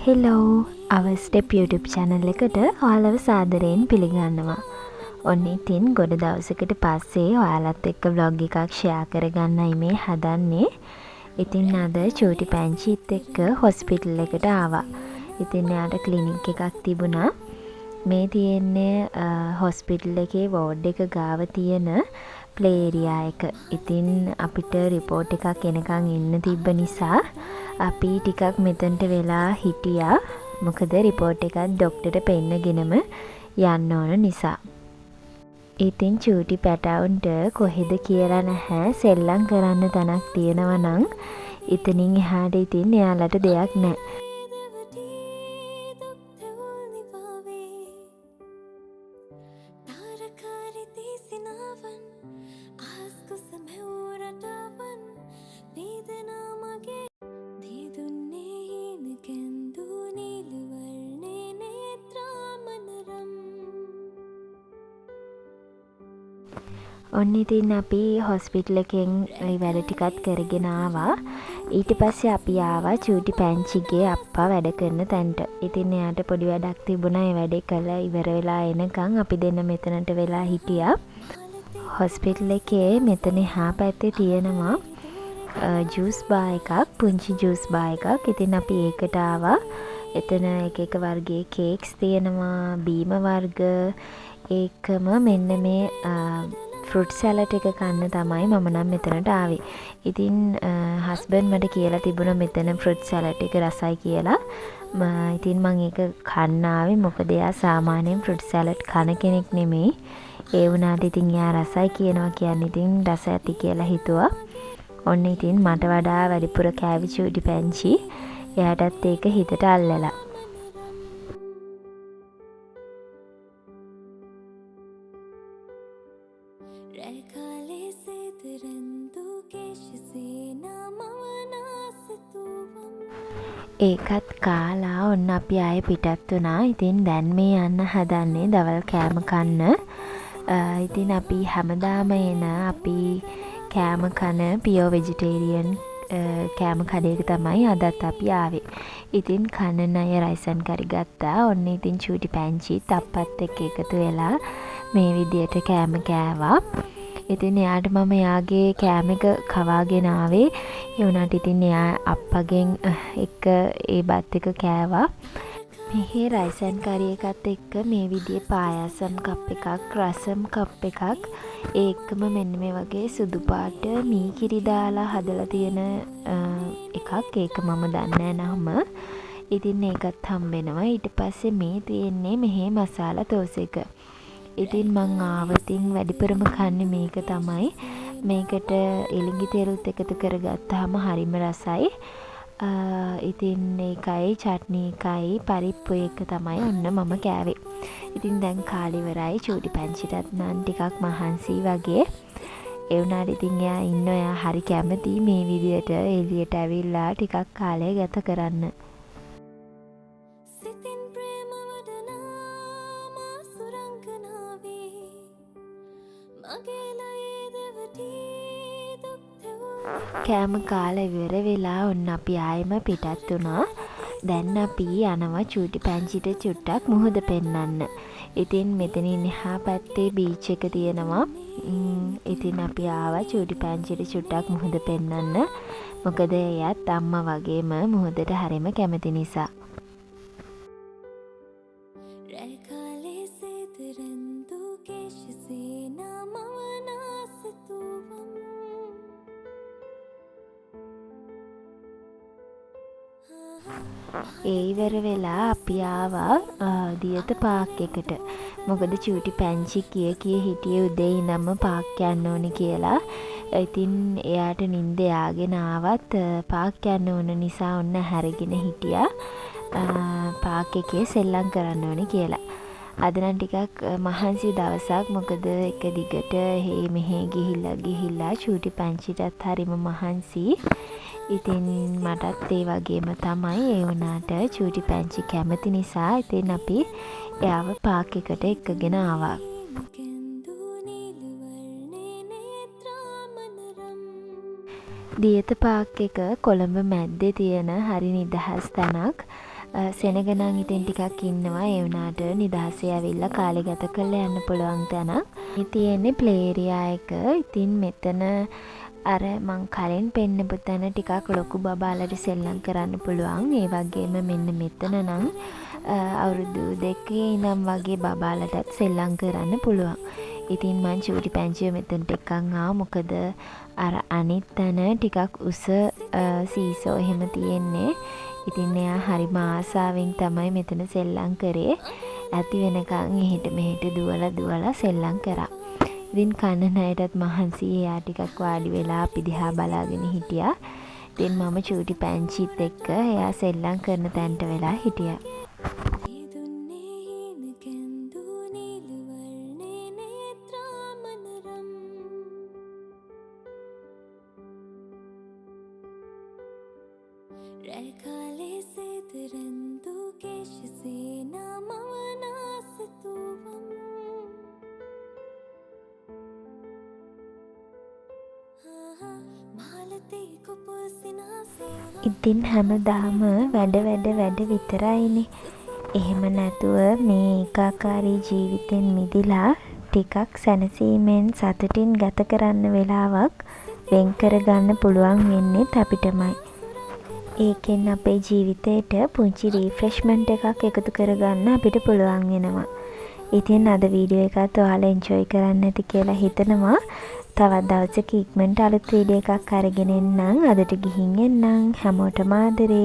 Hello our step YouTube channel එකට ඔයාලව සාදරයෙන් පිළිගන්නවා. ඔන්න ඉතින් ගොඩ දවසකට පස්සේ ඔයාලත් එක්ක vlog එකක් share කරගන්නයි මේ හදන්නේ. ඉතින් අද චූටි පැංචිත් එක්ක hospital එකට ආවා. ඉතින් එයාට clinic එකක් තිබුණා. මේ තියෙන්නේ hospital එකේ ward එක ගාව තියෙන play area එක. ඉතින් අපිට report එකක් එනකන් ඉන්න තිබ්බ නිසා අපි ටිකක් මෙතනට වෙලා හිටියා. මොකද report එකක් ડોක්ටර්ට පෙන්නගෙනම යන්න ඕන නිසා. ඉතින් චූටි පැටවුන්ට කොහෙද කියලා නැහැ. සෙල්ලම් කරන්න තැනක් තියෙනවා නම් ඉතින් එහාට ඉතින් එයාලට දෙයක් නැහැ. ඔන්න ඉතින් අපි හොස්පිටල් එකෙන් වැඩ ටිකක් කරගෙන ආවා. ඊට පස්සේ අපි ආවා චූටි පැංචිගේ අප්පා වැඩ කරන තැනට. ඉතින් එයාට පොඩි වැඩක් තිබුණා. ඒ වැඩේ කළා ඉවර වෙලා එනකන් අපි දෙන්න මෙතනට වෙලා හිටියා. හොස්පිටල් එකේ මෙතන එහා පැත්තේ තියෙනවා ජූස් බාර් එකක්, පුංචි ජූස් බාර් එකක්. ඉතින් අපි ඒකට ආවා. එතන එක එක වර්ගයේ කේක්ස් තියෙනවා, බීම වර්ග. ඒකම මෙන්න මේ ෆෘට් සැලඩ් එක කන්න තමයි මම නම් මෙතනට ආවේ. ඉතින් හස්බන්ඩ් මට කියලා තිබුණා මෙතන ෆෘට් සැලඩ් එක රසයි කියලා. ඉතින් මම ඒක කන්න ආවේ. මොකද එයා සාමාන්‍යයෙන් ෆෘට් සැලඩ් කන කෙනෙක් නෙමෙයි. ඒ වුණාට ඉතින් එයා රසයි කියනවා කියන්නේ ඉතින් රස ඇති කියලා හිතුවා. ඔන්න ඉතින් මට වඩා වැඩිපුර කෑවි චූටි පැංචි. එයාටත් ඒක හිතට අල්ලලා. ඒකත් කාලා ඔන්න අපි ආයේ පිටත් වුණා. ඉතින් දැන් මේ යන්න හදන්නේ දවල් කෑම කන්න. ඉතින් අපි හැමදාම එන අපි කෑම කන පියෝ වෙජිටේරියන් කෑම කඩේක තමයි අදත් අපි ආවේ. ඉතින් කන්න අය රයිසන් කරි ගත්තා. ඔන්න ඉතින් චූටි පැංචිත් අප්පත් එක්ක එකතු වෙලා මේ විදියට කෑම කෑවා. ඉතින් එයාට මම එයාගේ කෑම එක කවාගෙන ආවේ. ඒ වුණාට ඉතින් එයා අප්පගෙන් එක ඒ බත් එක කෑවා. මෙහි රයිසන් කරි එකත් එක්ක මේ විදිහේ පායසම් කප් එකක්, රසම් කප් එකක්, ඒකම මෙන්න මේ වගේ සුදු පාට මී කිරි දාලා හදලා තියෙන එකක්. ඒක මම දන්නේ නැහැ. ඉතින් ඒකත් හම්බෙනවා. ඊට පස්සේ මේ තියෙන්නේ මෙහි මසාලා තෝස එක. ඉතින් මං ආවතින් වැඩිපුරම කන්නේ මේක තමයි. මේකට එළඟි තෙරුත් එකතු කරගත්තාම හරිම රසයි. ඉතින් ඒකයි චට්නි එකයි පරිප්පු එක තමයි ඔන්න මම කෑවේ. ඉතින් දැන් කාලේ ඉවරයි. චූටි පැංචිටත් නම් ටිකක් මහන්සි වගේ. ඒ වුණාට ඉතින් එයා ඉන්න එයා හරි කැමති මේ විදියට එළියට ඇවිල්ලා ටිකක් කාලය ගත කරන්න. කෑම කාලා ඉවර වෙලා ඔන්න අපි ආයෙම පිටත් වුණා. දැන් අපි යනවා චූටි පැංචිට චුට්ටක් මුහුද පෙන්නන්න. ඉතින් මෙතනින් එහා පැත්තේ බීච් එක තියෙනවා. ඉතින් අපි ආවා චූටි පැංචිට චුට්ටක් මුහුද පෙන්නන්න. මොකද එයාත් අම්මා වගේම මුහුදට හරිම කැමති නිසා. ඒ ඉවර වෙලා අපි ආවා දියත පාක් එකට. මොකද චූටි පැංචි කිය හිටියේ උදේ ඉඳන්ම පාක් යන්න ඕනේ කියලා. ඉතින් එයාට නිින්ද යාගෙන ආවත් පාක් යන්න ඕන නිසා ඔන්න හැරගෙන හිටියා. පාක් එකේ සෙල්ලම් කරන්න ඕනේ කියලා. අද නම් ටිකක් මහන්සි දවසක්. මොකද එක දිගට මෙහෙ ගිහිල්ලා චූටි පැංචිටත් හරිම මහන්සි. ඉතින් මටත් ඒ වගේම තමයි. ඒ වුණාට චූටි පැංචි කැමති නිසා ඉතින් අපි එයාව පාක් එකට එක්කගෙන ආවා. දියත පාක් එක කොළඹ මැද්දේ තියෙන හරි නිදහස් තැනක්. සෙනග නම් ඉතින් ටිකක් ඉන්නවා. ඒ වුණාට නිදහසේ ඇවිල්ලා කාලේ ගත කරලා යන්න පුළුවන් තැනක්. මේ තියෙන්නේ ප්ලේ ඒරියා එක. ඉතින් මෙතන අර මං කලින් පෙන්නපු තැන ටිකක් ලොකු බබාලට සෙල්ලම් කරන්න පුළුවන්. ඒ වගේම මෙන්න මෙතන නම් අවුරුදු 2 ඉඳන් වගේ බබාලටත් සෙල්ලම් කරන්න පුළුවන්. ඉතින් මං චූටි පැංචිව මෙතනට එක්කන් ආවා. මොකද අර අනිත් තැන ටිකක් උස සීසෝ එහෙම තියෙන්නේ. ඉතින් එයා හරිම ආසාවෙන් තමයි මෙතන සෙල්ලම් කරේ. ඇති වෙනකන් එහෙට මෙහෙට දුවලා සෙල්ලම් කරා. ඉතින් කන නයටත් මහන්සි එයා ටිකක් වාඩි වෙලා අපි දිහා බලාගෙන හිටියා. ඉතින් මම චූටි පැංචිත් එක්ක එයා සෙල්ලම් කරන තැනට වෙලා හිටියා. ඉතින් හැමදාම වැඩ විතරයිනේ. එහෙම නැතුව මේ ඒකාකාරී ජීවිතෙන් මිදිලා ටිකක් සැනසීමෙන් සතුටින් ගත කරන්න වෙලාවක් වෙන් කරගන්න පුළුවන් වෙන්නේ අපිටමයි. ඒකෙන් අපේ ජීවිතේට පුංචි රිෆ්‍රෙෂ්මන්ට් එකක් එකතු කරගන්න අපිට පුළුවන් වෙනවා. ඉතින් අද වීඩියෝ එකත් ඔයාලා එන්ජොයි කරන්න ඇති කියලා හිතනවා. තවත් දවසක ඉක්මනට අලුත් වීඩියෝ එකක් අරගෙන එන්නම්. අදට ගිහින් එන්නම්. හැමෝටම ආදරේ.